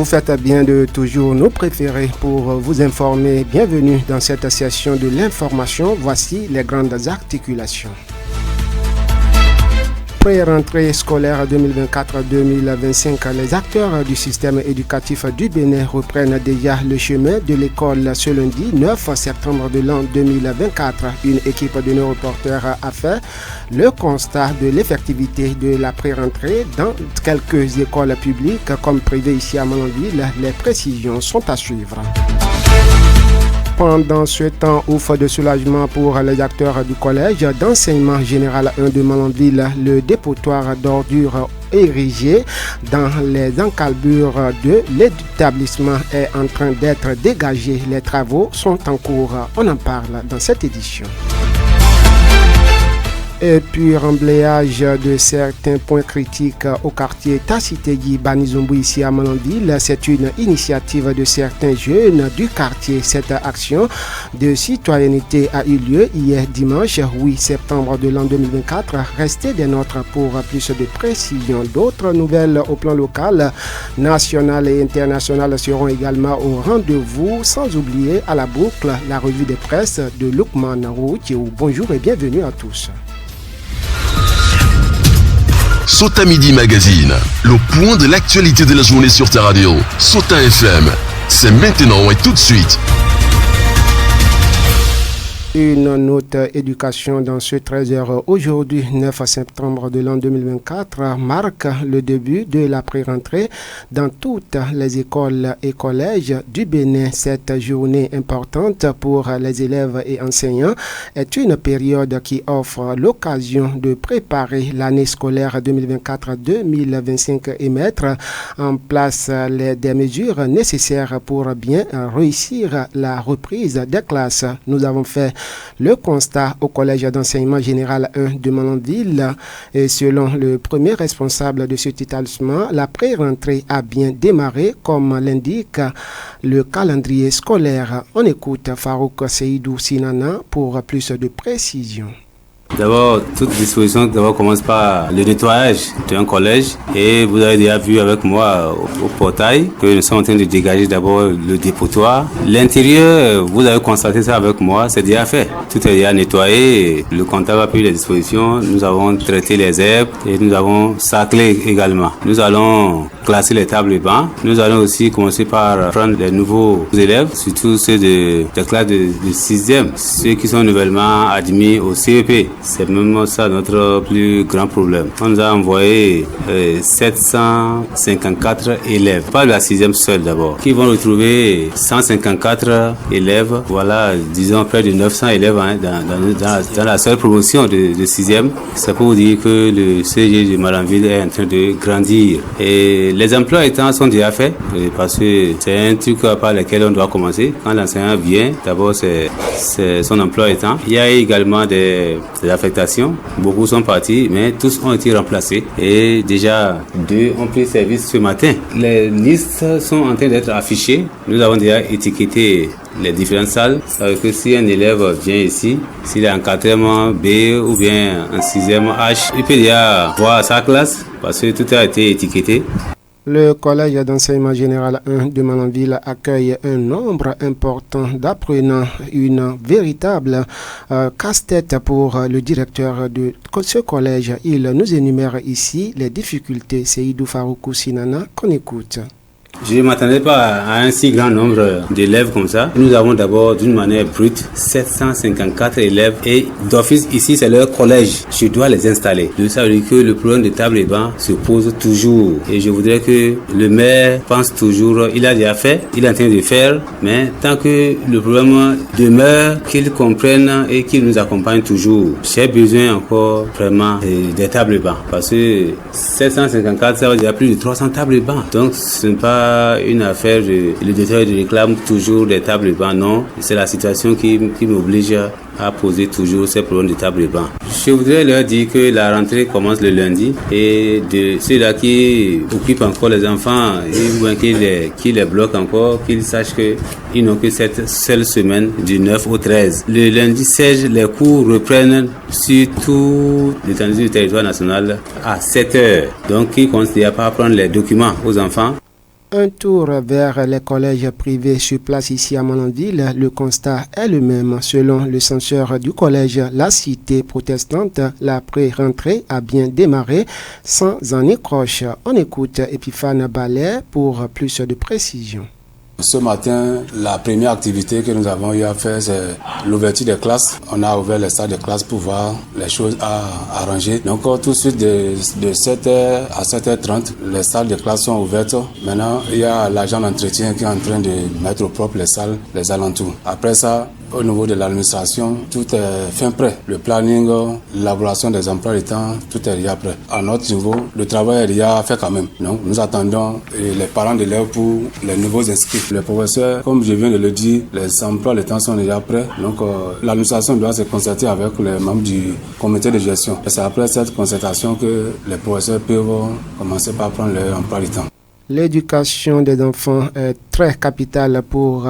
Vous faites bien de toujours nous préférer pour vous informer. Bienvenue dans cette session de l'information. Voici les grandes articulations. Pré-rentrée scolaire 2024-2025, les acteurs du système éducatif du Bénin reprennent déjà le chemin de l'école ce lundi 9 septembre de l'an 2024. Une équipe de nos reporters a fait le constat de l'effectivité de la pré-rentrée dans quelques écoles publiques comme privées ici à Malanville. Les précisions sont à suivre. Pendant ce temps, ouf de soulagement pour les acteurs du collège d'enseignement général 1 de Malanville, le dépotoir d'ordures érigé dans les encalbures de l'établissement est en train d'être dégagé. Les travaux sont en cours. On en parle dans cette édition. Et puis remblayage de certains points critiques au quartier Tassitegui Banizumbu ici à Malanville. C'est une initiative de certains jeunes du quartier. Cette action de citoyenneté a eu lieu hier dimanche 8 septembre de l'an 2024. Restez des nôtres pour plus de précisions. D'autres nouvelles au plan local, national et international seront également au rendez-vous. Sans oublier à la boucle la revue de presse de Lukman Routiou. Bonjour et bienvenue à tous. Sota Midi Magazine, le point de l'actualité de la journée sur ta radio. Sota FM, c'est maintenant et tout de suite. Une note éducation dans ce 13h aujourd'hui, 9 septembre de l'an 2024, marque le début de la pré-rentrée dans toutes les écoles et collèges du Bénin. Cette journée importante pour les élèves et enseignants est une période qui offre l'occasion de préparer l'année scolaire 2024-2025 et mettre en place des mesures nécessaires pour bien réussir la reprise des classes. Nous avons fait le constat au collège d'enseignement général 1 de Malanville. Et selon le premier responsable de cet établissement, la pré-rentrée a bien démarré comme l'indique le calendrier scolaire. On écoute Farouk Seydou Sinana pour plus de précisions. D'abord, toute disposition commence par le nettoyage d'un collège et vous avez déjà vu avec moi au portail que nous sommes en train de dégager d'abord le dépotoir. L'intérieur, vous avez constaté ça avec moi, c'est déjà fait. Tout est déjà nettoyé, le comptable a pris les dispositions, nous avons traité les herbes et nous avons saclé également. Nous allons classer les tables et bancs. Nous allons aussi commencer par prendre les nouveaux élèves, surtout ceux des classes de 6e, ceux qui sont nouvellement admis au CEP. C'est même ça notre plus grand problème. On nous a envoyé 754 élèves, pas la 6e seule d'abord, qui vont retrouver 154 élèves, voilà, disons près de 900 élèves dans la seule promotion de 6e. Ça peut vous dire que le CG de Malanville est en train de grandir. Et les emplois étant sont déjà faits, parce que c'est un truc par lequel on doit commencer. Quand l'enseignant vient, d'abord c'est son emploi étant. Il y a également des affectations. Beaucoup sont partis, mais tous ont été remplacés. Et déjà, 2 ont pris service ce matin. Les listes sont en train d'être affichées. Nous avons déjà étiqueté les différentes salles. Ça veut dire que si un élève vient ici, s'il est en 4e B ou bien en 6e H, il peut déjà voir sa classe parce que tout a été étiqueté. Le collège d'enseignement général 1 de Malanville accueille un nombre important d'apprenants, une véritable casse-tête pour le directeur de ce collège. Il nous énumère ici les difficultés. Seydou Faroukou Sinana, qu'on écoute. Je ne m'attendais pas à un si grand nombre d'élèves comme ça. Nous avons d'abord, d'une manière brute, 754 élèves et d'office ici, c'est leur collège. Je dois les installer. Ça veut dire que le problème de table et banc se pose toujours. Et je voudrais que le maire pense toujours, il a déjà fait, il est en train de faire, mais tant que le problème demeure, qu'il comprenne et qu'il nous accompagne toujours. J'ai besoin encore vraiment des tables et bancs. Parce que 754, ça veut dire plus de 300 tables et bancs. Donc, ce n'est pas une affaire le directeur réclame toujours des tables et bancs, non, c'est la situation qui m'oblige à poser toujours ces problèmes de table et bancs. Je voudrais leur dire que la rentrée commence le lundi et de ceux-là qui occupent encore les enfants et qui les bloquent encore, qu'ils sachent qu'ils n'ont que cette seule semaine du 9 au 13. Le lundi 16, les cours reprennent sur tout l'étendue du territoire national à 7 heures. Donc, ils ne considèrent pas prendre les documents aux enfants. Un tour vers les collèges privés sur place ici à Malanville, le constat est le même. Selon le censeur du collège La Cité protestante, la pré-rentrée a bien démarré sans anicroche. On écoute Epiphane Ballet pour plus de précision. Ce matin, la première activité que nous avons eu à faire, c'est l'ouverture des classes. On a ouvert les salles de classe pour voir les choses à arranger. Donc tout de suite, de 7h à 7h30, les salles de classe sont ouvertes. Maintenant, il y a l'agent d'entretien qui est en train de mettre au propre les salles, les alentours. Après ça, au niveau de l'administration, tout est fin prêt. Le planning, l'élaboration des emplois du temps, tout est déjà prêt. À notre niveau, le travail est déjà fait quand même. Donc, nous attendons les parents d'élèves pour les nouveaux inscrits. Les professeurs, comme je viens de le dire, les emplois du temps sont déjà prêts. Donc, l'administration doit se concerter avec les membres du comité de gestion. Et c'est après cette concertation que les professeurs peuvent commencer par prendre leur emploi du temps. L'éducation des enfants est très capitale pour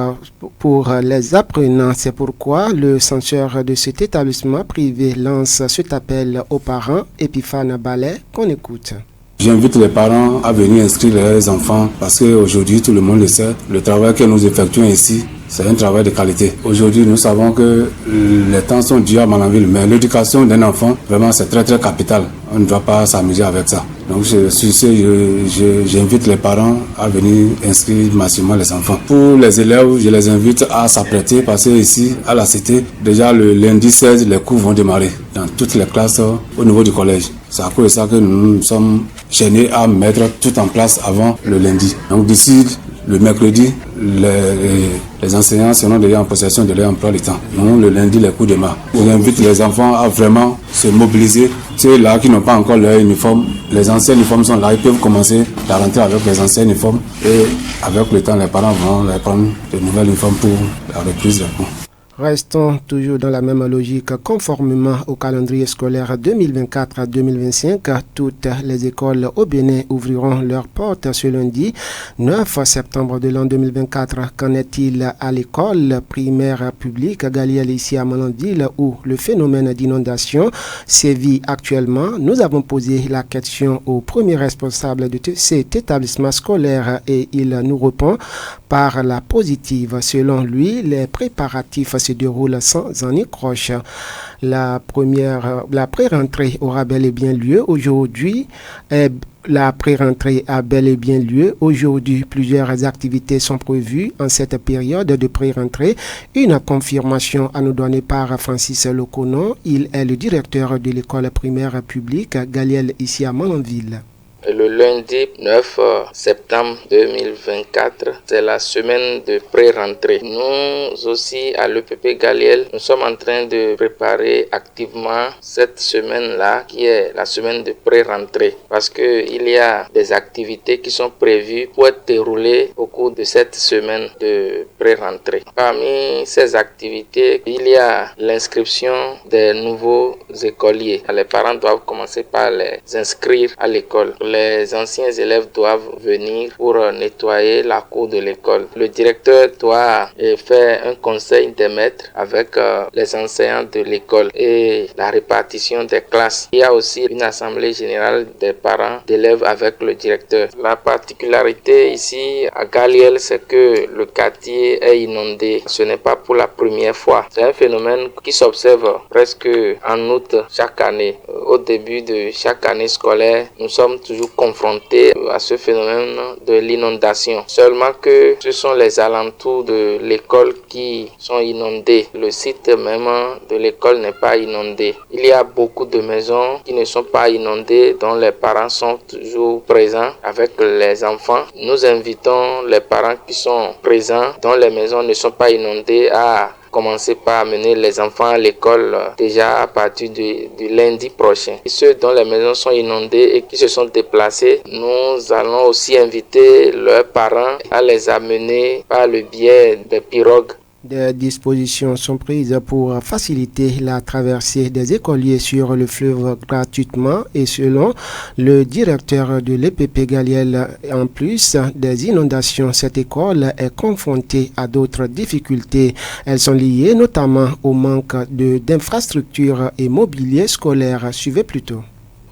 les apprenants. C'est pourquoi le censeur de cet établissement privé lance cet appel aux parents. Epiphane Ballet, qu'on écoute. J'invite les parents à venir inscrire leurs enfants parce qu'aujourd'hui, tout le monde le sait, le travail que nous effectuons ici, c'est un travail de qualité. Aujourd'hui, nous savons que les temps sont durs à Malanville, mais l'éducation d'un enfant, vraiment, c'est très très capital. On ne doit pas s'amuser avec ça. Donc, j'invite les parents à venir inscrire massivement les enfants. Pour les élèves, je les invite à s'apprêter parce que ici, à la Cité, déjà le lundi 16, les cours vont démarrer dans toutes les classes au niveau du collège. C'est à cause de ça que nous sommes chaînés à mettre tout en place avant le lundi. Donc, d'ici le mercredi, les enseignants seront déjà en possession de leur emploi du temps. Donc, le lundi, les cours démarrent. On invite les enfants à vraiment se mobiliser. Ceux-là qui n'ont pas encore leur uniforme, les anciens uniformes sont là, ils peuvent commencer la rentrée avec les anciens uniformes et avec le temps, les parents vont leur prendre de nouveaux uniformes pour la reprise des cours. Restons toujours dans la même logique. Conformément au calendrier scolaire 2024-2025, toutes les écoles au Bénin ouvriront leurs portes ce lundi 9 septembre de l'an 2024. Qu'en est-il à l'école primaire publique Galiel ici à Malanville où le phénomène d'inondation sévit actuellement? Nous avons posé la question au premier responsable de cet établissement scolaire et il nous répond par la positive. Selon lui, les préparatifs se déroule sans anicroche. La pré-rentrée aura bel et bien lieu aujourd'hui. La pré-rentrée a bel et bien lieu. Aujourd'hui, plusieurs activités sont prévues en cette période de pré-rentrée. Une confirmation à nous donner par Francis Locono. Il est le directeur de l'école primaire publique Galiel ici à Malanville. Le lundi 9 septembre 2024, c'est la semaine de pré-rentrée. Nous aussi, à l'EPP Galiel, nous sommes en train de préparer activement cette semaine-là, qui est la semaine de pré-rentrée, parce qu'il y a des activités qui sont prévues pour être déroulées au cours de cette semaine de pré-rentrée. Parmi ces activités, il y a l'inscription des nouveaux écoliers. Les parents doivent commencer par les inscrire à l'école. Les anciens élèves doivent venir pour nettoyer la cour de l'école. Le directeur doit faire un conseil des maîtres avec les enseignants de l'école et la répartition des classes. Il y a aussi une assemblée générale des parents d'élèves avec le directeur. La particularité ici à Galiel, c'est que le quartier est inondé. Ce n'est pas pour la première fois. C'est un phénomène qui s'observe presque en août chaque année. Au début de chaque année scolaire, nous sommes toujours confrontés à ce phénomène de l'inondation. Seulement que ce sont les alentours de l'école qui sont inondés. Le site même de l'école n'est pas inondé. Il y a beaucoup de maisons qui ne sont pas inondées, dont les parents sont toujours présents avec les enfants. Nous invitons les parents qui sont présents, dont les maisons ne sont pas inondées, à commencer par amener les enfants à l'école déjà à partir du lundi prochain. Et ceux dont les maisons sont inondées et qui se sont déplacés, nous allons aussi inviter leurs parents à les amener par le biais des pirogues. Des dispositions sont prises pour faciliter la traversée des écoliers sur le fleuve gratuitement et selon le directeur de l'EPP Galiel, en plus des inondations, cette école est confrontée à d'autres difficultés. Elles sont liées notamment au manque d'infrastructures et mobilier scolaire. Suivez plutôt.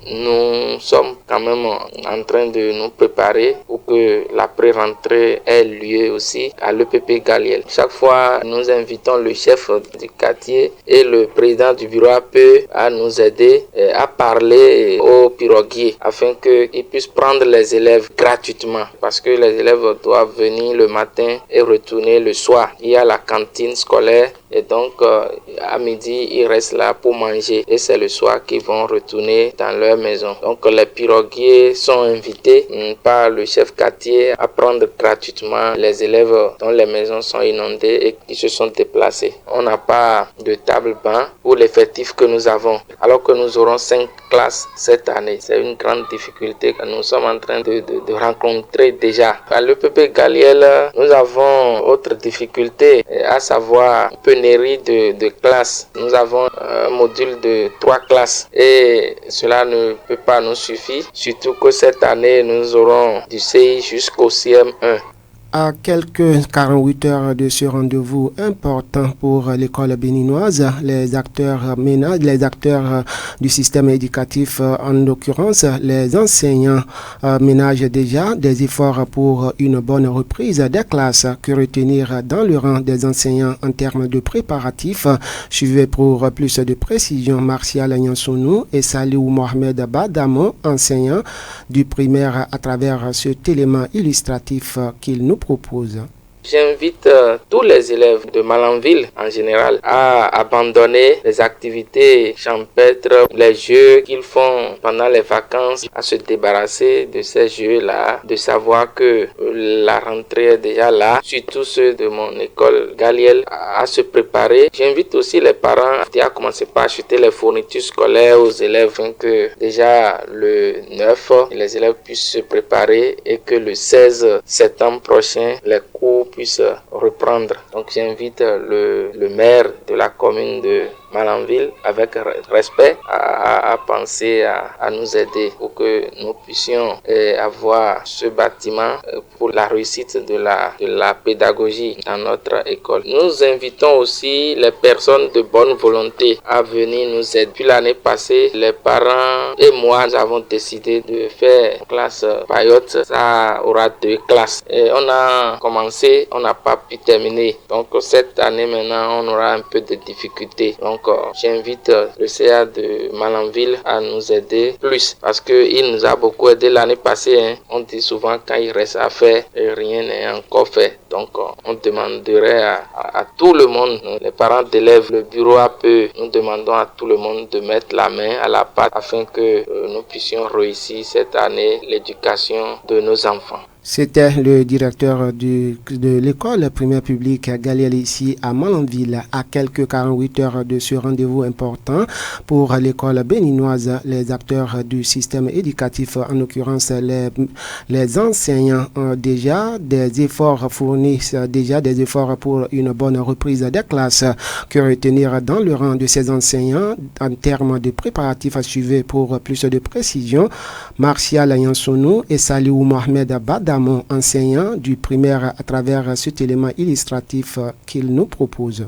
Nous sommes quand même en train de nous préparer pour que la pré-rentrée ait lieu aussi à l'EPP Galiel. Chaque fois, nous invitons le chef du quartier et le président du bureau AP à nous aider à parler aux piroguiers afin qu'ils puissent prendre les élèves gratuitement parce que les élèves doivent venir le matin et retourner le soir. Il y a la cantine scolaire et donc à midi ils restent là pour manger et c'est le soir qu'ils vont retourner dans leur maison. Donc les piroguiers sont invités par le chef quartier à prendre gratuitement les élèves dont les maisons sont inondées et qui se sont déplacés. On n'a pas de table-banc pour l'effectif que nous avons alors que nous aurons 5 classes cette année. C'est une grande difficulté que nous sommes en train de rencontrer déjà. À l'EPP Galiel, nous avons autre difficulté, à savoir pénurie de classes. Nous avons un module de 3 classes et cela ne peut pas nous suffire, surtout que cette année nous aurons du CI jusqu'au CM1. À quelques 48 heures de ce rendez-vous important pour l'école béninoise, les acteurs du système éducatif, en l'occurrence les enseignants, ménagent déjà des efforts pour une bonne reprise des classes. Que retenir dans le rang des enseignants en termes de préparatifs? Suivez pour plus de précision Martial Nyansounou et Saliou Mohamed Badamon, enseignants du primaire, à travers cet élément illustratif qu'il nous propose. J'invite tous les élèves de Malanville en général à abandonner les activités champêtres, les jeux qu'ils font pendant les vacances, à se débarrasser de ces jeux-là, de savoir que la rentrée est déjà là, surtout ceux de mon école Galiel, à se préparer. J'invite aussi les parents à commencer par acheter les fournitures scolaires aux élèves afin que déjà le 9, les élèves puissent se préparer et que le 16 septembre prochain, les cours puissent reprendre. Donc j'invite le maire de la commune de Malanville avec respect à penser à nous aider pour que nous puissions avoir ce bâtiment pour la réussite de la pédagogie dans notre école. Nous invitons aussi les personnes de bonne volonté à venir nous aider. Puis l'année passée, les parents et moi nous avons décidé de faire classe payotte. Ça aura 2 classes. Et on a commencé, on n'a pas pu terminer. Donc cette année maintenant, on aura un peu de difficultés. Donc j'invite le CA de Malanville à nous aider plus parce qu'il nous a beaucoup aidé l'année passée. On dit souvent quand il reste à faire, rien n'est encore fait. Donc on demanderait à tout le monde, les parents d'élèves, le bureau AP, nous demandons à tout le monde de mettre la main à la pâte afin que nous puissions réussir cette année l'éducation de nos enfants. C'était le directeur de l'école primaire publique Galiel ici à Malanville. À quelques 48 heures de ce rendez-vous important pour l'école béninoise, les acteurs du système éducatif, en l'occurrence les enseignants, ont déjà des efforts fournissent déjà des efforts pour une bonne reprise des classes. Que retenir dans le rang de ces enseignants en termes de préparatifs? À suivre pour plus de précision Martial Nyansounou et Saliou Mohamed Badamon, enseignant du primaire, à travers cet élément illustratif qu'il nous propose.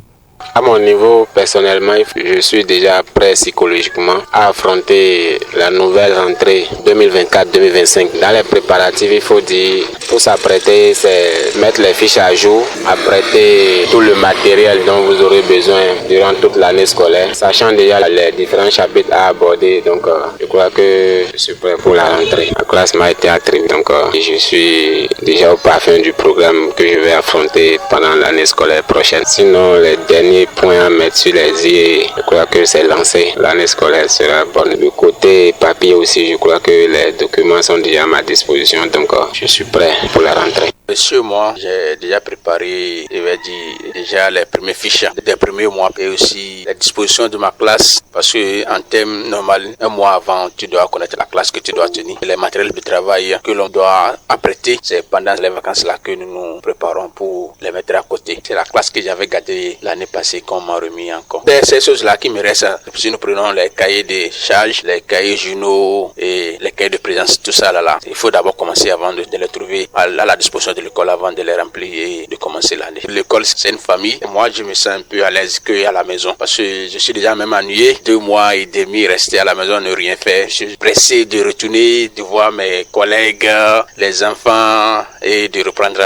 À mon niveau, personnellement, je suis déjà prêt psychologiquement à affronter la nouvelle rentrée 2024-2025. Dans les préparatifs, il faut dire, pour s'apprêter, c'est mettre les fiches à jour, apprêter tout le matériel dont vous aurez besoin durant toute l'année scolaire, sachant déjà les différents chapitres à aborder. Donc, je crois que je suis prêt pour la rentrée. La classe m'a été attribuée, donc je suis déjà au parfum du programme que je vais affronter pendant l'année scolaire prochaine. Sinon, les derniers point à mettre sur les i, je crois que c'est lancé. L'année scolaire sera bonne. Du côté papier aussi, je crois que les documents sont déjà à ma disposition, donc je suis prêt pour la rentrée. Sur moi, j'ai déjà préparé, je vais dire, déjà les premières fiches des premiers mois et aussi la disposition de ma classe parce que en termes normal, un mois avant, tu dois connaître la classe que tu dois tenir. Les matériels de travail que l'on doit apprêter, c'est pendant les vacances là que nous nous préparons pour les mettre à côté. C'est la classe que j'avais gardée l'année passée qu'on m'a remis encore. C'est ces choses-là qui me restent. Si nous prenons les cahiers de charges, les cahiers journaux et les cahiers de présence, tout ça là, il faut d'abord commencer avant de les trouver à la disposition de l'école avant de les remplir et de commencer l'année. L'école, c'est une famille. Et moi, je me sens un peu à l'aise qu'à la maison parce que je suis déjà même ennuyé. 2 mois et demi resté à la maison, ne rien faire. Je suis pressé de retourner, de voir mes collègues, les enfants et de reprendre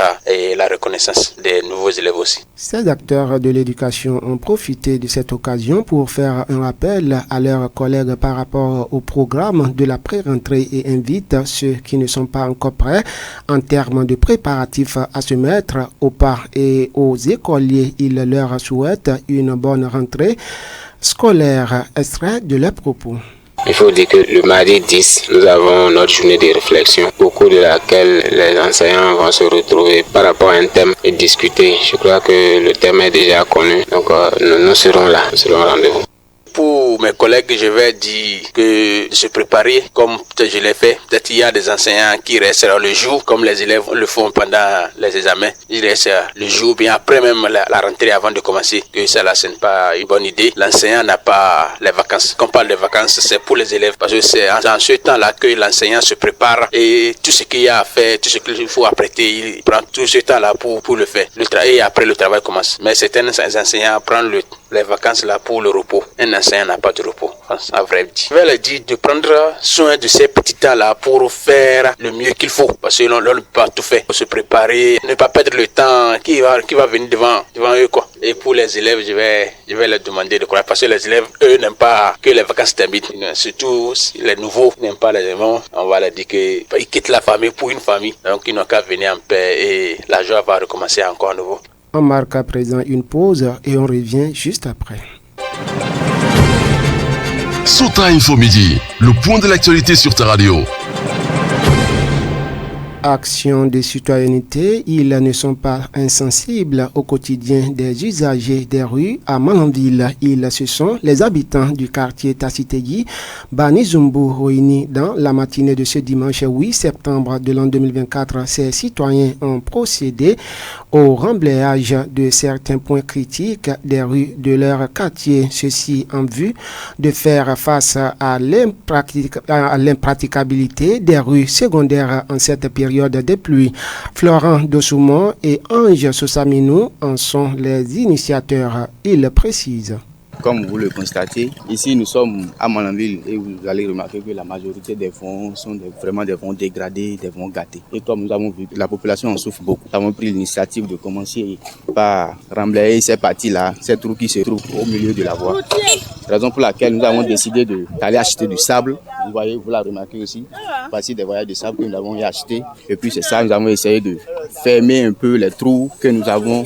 la reconnaissance des nouveaux élèves aussi. Ces acteurs de l'éducation ont profité de cette occasion pour faire un rappel à leurs collègues par rapport au programme de la pré-rentrée et invitent ceux qui ne sont pas encore prêts en termes de préparatifs à se mettre au pas. Et aux écoliers, ils leur souhaitent une bonne rentrée scolaire. Extrait de leurs propos. Il faut dire que le mardi 10, nous avons notre journée de réflexion, au cours de laquelle les enseignants vont se retrouver par rapport à un thème et discuter. Je crois que le thème est déjà connu, donc nous serons là, nous serons au rendez-vous. Pour mes collègues, je vais dire de se préparer comme je l'ai fait. Peut-être il y a des enseignants qui restent le jour, comme les élèves le font pendant les examens. Ils restent le jour, bien après même la rentrée avant de commencer. Que ça là, ce n'est pas une bonne idée. L'enseignant n'a pas les vacances. Quand on parle de vacances, c'est pour les élèves. Parce que c'est en ce temps-là que l'enseignant se prépare et tout ce qu'il y a à faire, tout ce qu'il faut apprêter, il prend tout ce temps-là pour le faire. Et après, le travail commence. Mais certains enseignants prennent les vacances là pour le repos. Un enseignant n'a pas de repos, à vrai dire. Je vais leur dire de prendre soin de ces petits temps-là pour faire le mieux qu'il faut. Parce que l'on ne peut pas tout faire. Pour se préparer, ne pas perdre le temps qui va venir devant eux, quoi. Et pour les élèves, je vais leur demander de croire. Parce que les élèves, eux, n'aiment pas que les vacances terminent. Surtout les nouveaux n'aiment pas les événements. On va leur dire qu'ils quittent la famille pour une famille. Donc ils n'ont qu'à venir en paix et la joie va recommencer encore à nouveau. On marque à présent une pause et on revient juste après. Sota Info Midi, le point de l'actualité sur ta radio. Action de citoyenneté, ils ne sont pas insensibles au quotidien des usagers des rues à Malanville. Ce sont les habitants du quartier Tassitegui, Banizumbu, réunis dans la matinée de ce dimanche 8 septembre de l'an 2024. Ces citoyens ont procédé au remblayage de certains points critiques des rues de leur quartier. Ceci en vue de faire face à l'impraticabilité des rues secondaires en cette période de pluie. Florent Dossoumont et Ange Sosaminou en sont les initiateurs. Ils précisent. Comme vous le constatez, ici nous sommes à Malanville et vous allez remarquer que la majorité des fonds sont vraiment des fonds dégradés, des fonds gâtés. Et comme nous avons vu, la population en souffre beaucoup. Nous avons pris l'initiative de commencer par remblayer ces parties-là, ces trous qui se trouvent au milieu de la voie. Raison pour laquelle nous avons décidé d'aller acheter du sable. Vous voyez, vous l'avez remarqué aussi, voici des voyages de sable que nous avons acheté. Et puis c'est ça, nous avons essayé de fermer un peu les trous que nous avons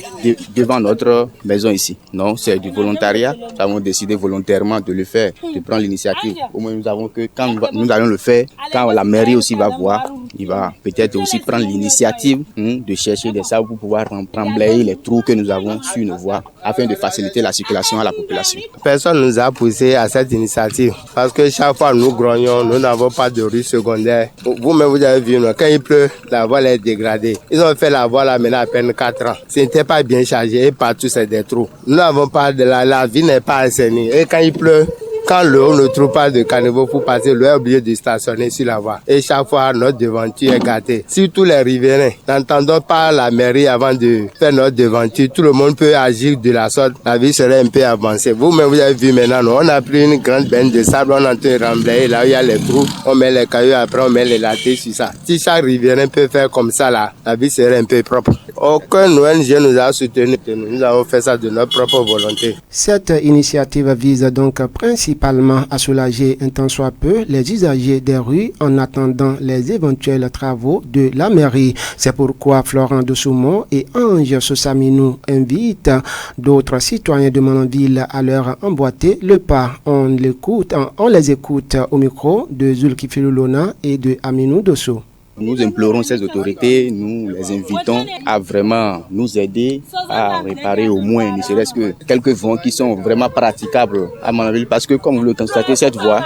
devant notre maison ici. Non, c'est du volontariat. Nous avons décidé volontairement de le faire, de prendre l'initiative. Au moins nous avons que quand nous allons le faire, quand la mairie aussi va voir, il va peut-être aussi prendre l'initiative de chercher des sables pour pouvoir remblayer les trous que nous avons sur nos voies afin de faciliter la circulation à la population. Personne ne nous a poussé à cette initiative parce que chaque fois nous grognons, nous n'avons pas de rue secondaire. Vous-même vous avez vu, quand il pleut, la voie est dégradée. Ils ont fait la voie là maintenant à peine 4 ans. Ce n'était pas bien chargé et partout c'est des trous. Nous n'avons pas de la vie n'est pas assainie. Et quand il pleut, quand l'eau ne trouve pas de caniveau pour passer, l'eau est obligé de stationner sur la voie. Et chaque fois, notre devanture est gâtée. Si tous les riverains n'entendons pas la mairie avant de faire notre devanture, tout le monde peut agir de la sorte. La vie serait un peu avancée. Vous-même, vous avez vu maintenant, on a pris une grande benne de sable, on est en train de remblayer là où il y a les trous. On met les cailloux, après on met les latés sur ça. Si chaque riverain peut faire comme ça là, la vie serait un peu propre. Aucun ONG nous a soutenu. Nous avons fait ça de notre propre volonté. Cette initiative vise donc principalement à soulager un tant soit peu les usagers des rues en attendant les éventuels travaux de la mairie. C'est pourquoi Florent Dossoumont et Ange Sosaminou invitent d'autres citoyens de Malanville à leur emboîter le pas. On les écoute au micro de Zulkifilou Lona et de Aminou Dosso. Nous implorons ces autorités, nous les invitons à vraiment nous aider à réparer au moins, ne serait-ce que quelques voies qui sont vraiment praticables à Malanville. Parce que comme vous le constatez, cette voie,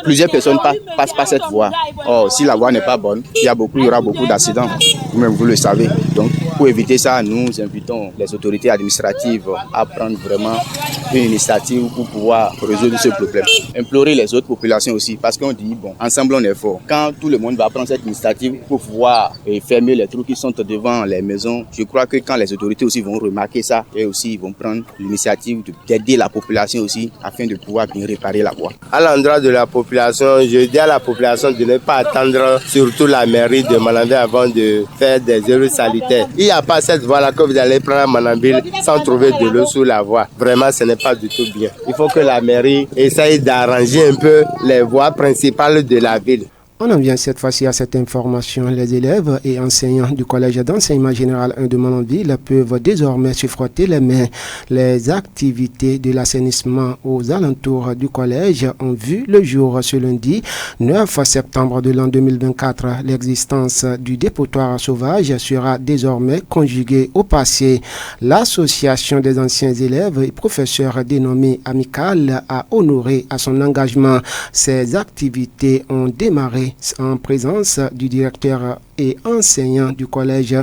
plusieurs personnes passent par cette voie. Or, si la voie n'est pas bonne, il y aura beaucoup d'accidents. Vous-même, vous le savez. Donc, pour éviter ça, nous invitons les autorités administratives à prendre vraiment une initiative pour pouvoir résoudre ce problème. Implorer les autres populations aussi, parce qu'on dit, bon, ensemble on est fort. Quand tout le monde va prendre cette initiative pour pouvoir fermer les trous qui sont devant les maisons, je crois que quand les autorités aussi vont remarquer ça, et aussi ils vont prendre l'initiative d'aider la population aussi, afin de pouvoir bien réparer la voie. À l'endroit de la population, je dis à la population de ne pas attendre, surtout la mairie de Malanville, avant de faire des œuvres sanitaires. Il n'y a pas cette voie-là que vous allez prendre à Malanville sans trouver de l'eau sous la voie. Vraiment, ce n'est pas du tout bien. Il faut que la mairie essaye d'arranger un peu les voies principales de la ville. On en vient cette fois-ci à cette information. Les élèves et enseignants du collège d'enseignement général 1 de Malanville peuvent désormais se frotter les mains. Les activités de l'assainissement aux alentours du collège ont vu le jour ce lundi 9 septembre de l'an 2024. L'existence du dépotoir sauvage sera désormais conjuguée au passé. L'association des anciens élèves et professeurs dénommée Amicale a honoré à son engagement. Ces activités ont démarré en présence du directeur et enseignant du collège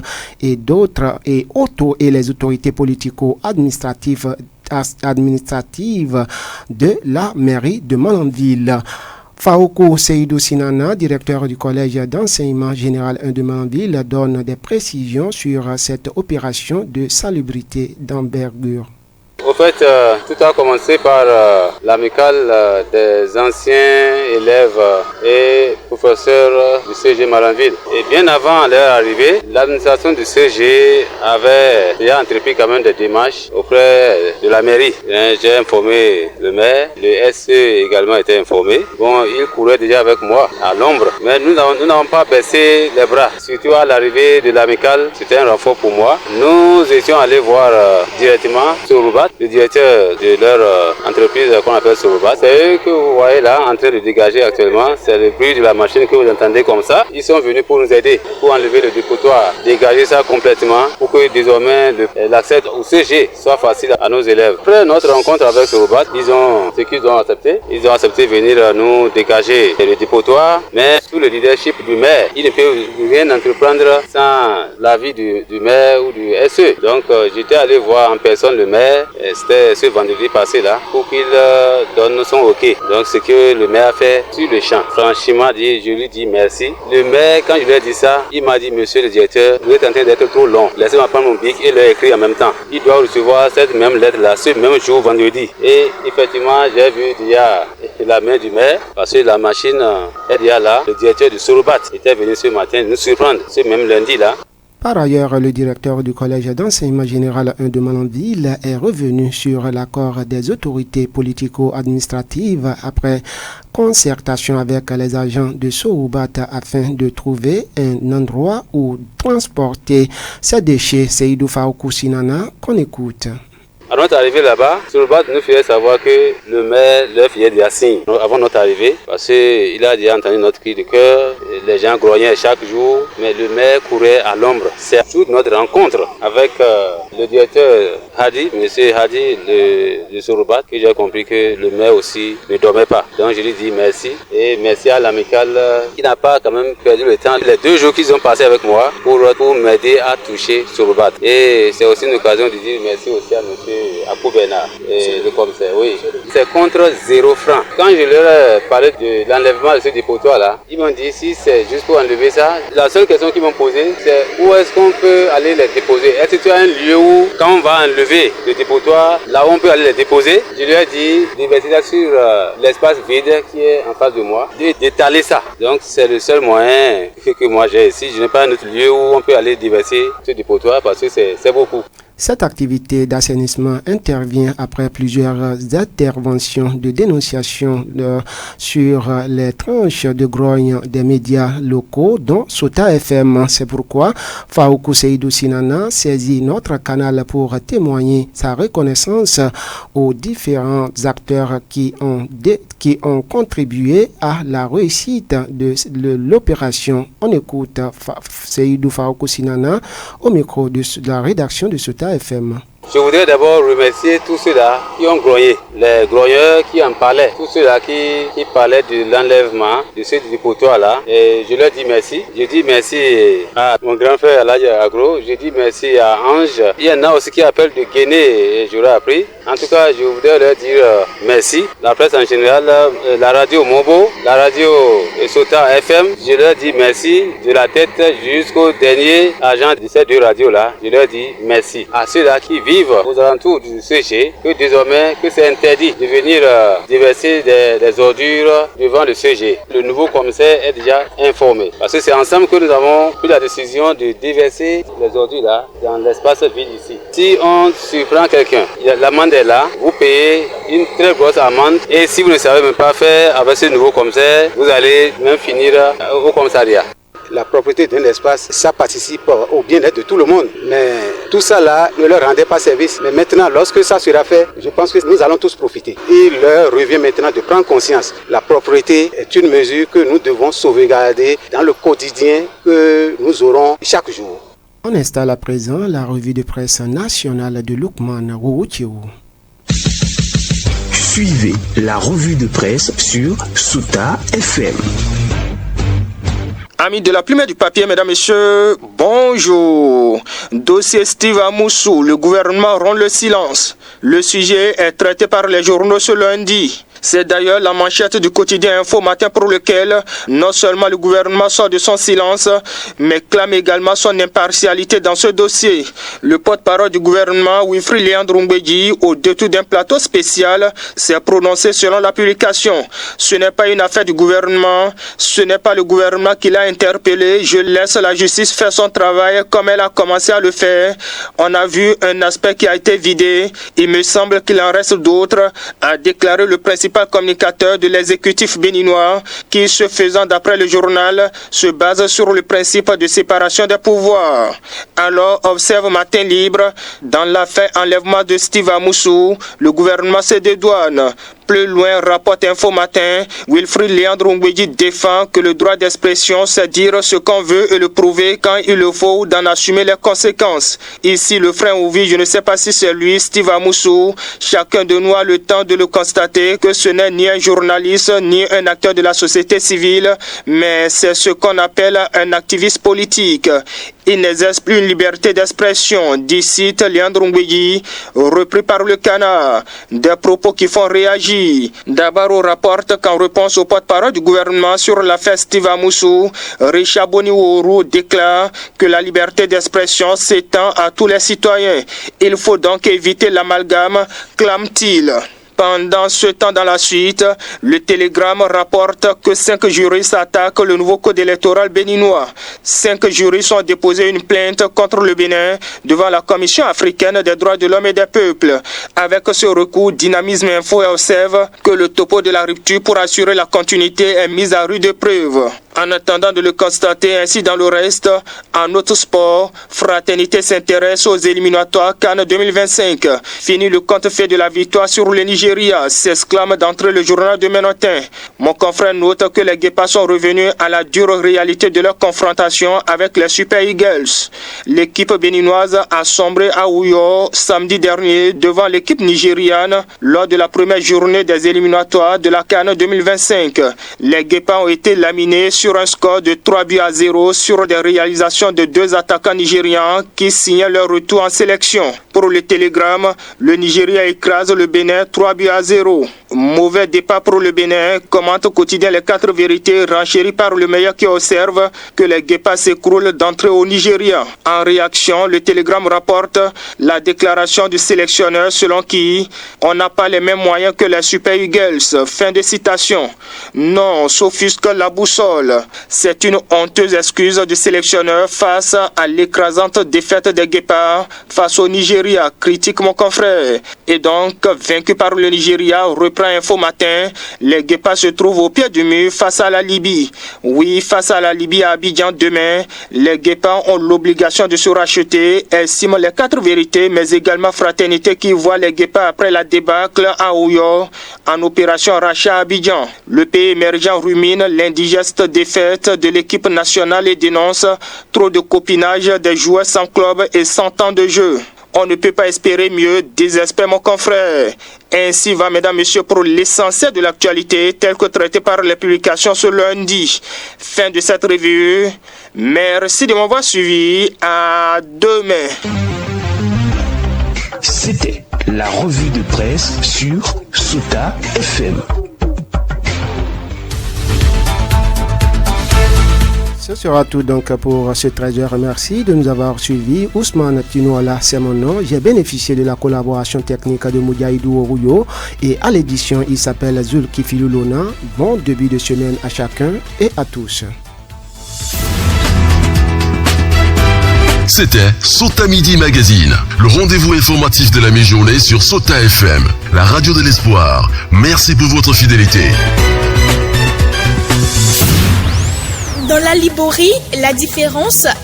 et d'autres et les autorités politico-administratives de la mairie de Malanville. Faoukou Seydou Sinana, directeur du collège d'enseignement général 1 de Malanville, donne des précisions sur cette opération de salubrité d'envergure. Au fait, tout a commencé par l'amicale des anciens élèves et professeurs du CG Malanville. Et bien avant leur arrivée, l'administration du CG avait déjà entrepris quand même des démarches auprès de la mairie. J'ai informé le maire, le SE également était informé. Bon, il courait déjà avec moi à l'ombre, mais nous n'avons pas baissé les bras. Surtout à l'arrivée de l'amicale, c'était un renfort pour moi. Nous étions allés voir directement Sorobat, le directeur de leur entreprise qu'on appelle Sorobat. C'est eux que vous voyez là en train de dégager actuellement. C'est le bruit de la machine que vous entendez comme ça. Ils sont venus pour nous aider, pour enlever le dépotoir, dégager ça complètement pour que désormais l'accès au CG soit facile à nos élèves. Après notre rencontre avec Sorobat, ce qu'ils ont accepté. Ils ont accepté de venir nous dégager le dépotoir, mais sous le leadership du maire, il ne peut rien entreprendre sans l'avis du maire ou du SE. Donc j'étais allé voir en personne le maire. C'était ce vendredi passé là pour qu'il donne son OK. Donc ce que le maire a fait sur le champ. Franchement, je lui dis merci. Le maire, quand je lui ai dit ça, il m'a dit, monsieur le directeur, vous êtes en train d'être trop long. Laissez-moi prendre mon bic et le écrire en même temps. Il doit recevoir cette même lettre là ce même jour vendredi. Et effectivement, j'ai vu déjà la main du maire parce que la machine est déjà là. Le directeur du Sorobat était venu ce matin nous surprendre ce même lundi là. Par ailleurs, le directeur du collège d'enseignement général 1 de Malanville est revenu sur l'accord des autorités politico-administratives après concertation avec les agents de Sorobat afin de trouver un endroit où transporter ces déchets. Seydou Faoukou Sinana, qu'on écoute. À notre arrivée là-bas, Sorobat nous faisait savoir que le maire leur faisait des signes avant notre arrivée, parce qu'il a déjà entendu notre cri de cœur, les gens grognaient chaque jour, mais le maire courait à l'ombre. C'est toute notre rencontre avec le directeur Hadi, monsieur Hadi de Sorobat, que j'ai compris que le maire aussi ne dormait pas. Donc je lui dis merci, et merci à l'amicale qui n'a pas quand même perdu le temps. Les 2 jours qu'ils ont passé avec moi pour m'aider à toucher Sorobat. Et c'est aussi une occasion de dire merci aussi à monsieur Akoubena, le commissaire, oui. C'est contre 0 francs. Quand je leur ai parlé de l'enlèvement de ce dépotoir là, ils m'ont dit si c'est juste pour enlever ça, la seule question qu'ils m'ont posée, c'est où est-ce qu'on peut aller les déposer. Est-ce que tu as un lieu où, quand on va enlever le dépotoir, là où on peut aller les déposer? Je lui ai dit, diversité sur l'espace vide qui est en face de moi, d'étaler ça. Donc c'est le seul moyen que moi j'ai ici. Je n'ai pas un autre lieu où on peut aller déverser ce dépotoir parce que c'est beaucoup. Cette activité d'assainissement intervient après plusieurs interventions de dénonciation sur les tranches de grogne des médias locaux, dont Sota FM. C'est pourquoi Faoukou Seydou Sinana saisit notre canal pour témoigner sa reconnaissance aux différents acteurs qui ont contribué à la réussite de l'opération. On écoute Seydou Faoukou Sinana au micro de la rédaction de Sota FM. Je voudrais d'abord remercier tous ceux-là qui ont grogné, les grogneurs qui en parlaient, tous ceux-là qui parlaient de l'enlèvement de ce dépotoir-là. Et je leur dis merci. Je dis merci à mon grand frère Aladji Agro. Je dis merci à Ange. Il y en a aussi qui appellent de Guinée et j'aurais appris. En tout cas, je voudrais leur dire merci. La presse en général, la radio Mobo, la radio Sota FM, je leur dis merci de la tête jusqu'au dernier agent de ces deux radios-là. Je leur dis merci. À ceux-là qui vivent aux alentours du CG, que désormais que c'est interdit de venir déverser des ordures devant le CG. Le nouveau commissaire est déjà informé. Parce que c'est ensemble que nous avons pris la décision de déverser les ordures là dans l'espace vide ici. Si on surprend quelqu'un, l'amende est là, vous payez une très grosse amende et si vous ne savez même pas faire avec ce nouveau commissaire, vous allez même finir au commissariat. La propriété d'un espace, ça participe au bien-être de tout le monde. Mais tout ça là ne leur rendait pas service. Mais maintenant, lorsque ça sera fait, je pense que nous allons tous profiter. Il leur revient maintenant de prendre conscience. La propriété est une mesure que nous devons sauvegarder dans le quotidien que nous aurons chaque jour. On installe à présent la revue de presse nationale de Lukman Rououtiou. Suivez la revue de presse sur Sota FM. Amis de la plume et du papier, mesdames, messieurs, bonjour. Dossier Steve Amoussou, le gouvernement rompt le silence. Le sujet est traité par les journaux ce lundi. C'est d'ailleurs la manchette du quotidien Info Matin pour lequel non seulement le gouvernement sort de son silence, mais clame également son impartialité dans ce dossier. Le porte-parole du gouvernement, Wilfried Léandre Ngbeji, au détour d'un plateau spécial, s'est prononcé selon la publication. Ce n'est pas une affaire du gouvernement, ce n'est pas le gouvernement qui l'a interpellé. Je laisse la justice faire son travail comme elle a commencé à le faire. On a vu un aspect qui a été vidé. Il me semble qu'il en reste d'autres, a déclaré le principal communicateur de l'exécutif béninois qui, se faisant d'après le journal, se base sur le principe de séparation des pouvoirs. Alors, observe Matin Libre, dans l'affaire enlèvement de Steve Amoussou, le gouvernement se dédouane. Plus loin, rapporte Info Matin, Wilfried Léandre Ngbeji défend que le droit d'expression, c'est dire ce qu'on veut et le prouver quand il le faut, d'en assumer les conséquences. Ici, le frère Ouvi, je ne sais pas si c'est lui, Steve Amoussou, chacun de nous a le temps de le constater que ce n'est ni un journaliste, ni un acteur de la société civile, mais c'est ce qu'on appelle un activiste politique. Il n'exerce plus une liberté d'expression, dit cite Léandre Ngbeji, repris par le Canard. Des propos qui font réagir. D'abord, rapporte qu'en réponse au porte-parole du gouvernement sur l'affaire Steve Amoussou, Richard Boniwourou déclare que la liberté d'expression s'étend à tous les citoyens. Il faut donc éviter l'amalgame, clame-t-il. Pendant ce temps, dans la suite, le Télégramme rapporte que 5 juristes attaquent le nouveau code électoral béninois. 5 juristes ont déposé une plainte contre le Bénin devant la Commission africaine des droits de l'homme et des peuples. Avec ce recours, Dynamisme Info observe que le topo de la rupture pour assurer la continuité est mis à rude épreuve. En attendant de le constater ainsi dans le reste, en autre sport, Fraternité s'intéresse aux éliminatoires CAN 2025. Fini le compte fait de la victoire sur le Nigeria, s'exclame d'entrée le journal de Ménotin. Mon confrère note que les Guépas sont revenus à la dure réalité de leur confrontation avec les Super Eagles. L'équipe béninoise a sombré à Ouyo samedi dernier devant l'équipe nigériane lors de la première journée des éliminatoires de la CAN 2025. Les Guépas ont été laminés sur un score de 3-0 sur des réalisations de 2 attaquants nigérians qui signaient leur retour en sélection. Pour le Télégramme, le Nigeria écrase le Bénin 3-0. Mauvais départ pour le Bénin, commente au quotidien Les 4 vérités, renchéri par le meilleur qui observe que les Guépas s'écroulent d'entrée au Nigeria. En réaction, le Télégramme rapporte la déclaration du sélectionneur selon qui on n'a pas les mêmes moyens que les Super Eagles. Fin de citation. Non, s'offusque la boussole. C'est une honteuse excuse du sélectionneur face à l'écrasante défaite des Guépards face au Nigeria, critique mon confrère. Et donc, vaincu par le Nigeria, reprend Info Matin, les Guépards se trouvent au pied du mur face à la Libye. Oui, face à la Libye à Abidjan demain, les Guépards ont l'obligation de se racheter, estiment les 4 vérités, mais également Fraternité qui voit les Guépards après la débâcle à Ouyo en opération rachat à Abidjan. Le pays émergent rumine l'indigeste défaite de l'équipe nationale et dénonce trop de copinage des joueurs sans club et sans temps de jeu. On ne peut pas espérer mieux, désespère mon confrère. Ainsi va, mesdames, messieurs, pour l'essentiel de l'actualité tel que traité par les publications ce lundi. Fin de cette revue. Merci de m'avoir suivi. À demain. C'était la revue de presse sur Sota FM. Ce sera tout donc pour ce 13h. Merci de nous avoir suivis. Ousmane Tinoala, c'est mon nom. J'ai bénéficié de la collaboration technique de Moudiaïdou Orouyo et à l'édition, il s'appelle Zulkifilou Lona. Bon début de semaine à chacun et à tous. C'était Sota Midi Magazine, le rendez-vous informatif de la mi-journée sur Sota FM, la radio de l'espoir. Merci pour votre fidélité. Dans la Liborie, la différence a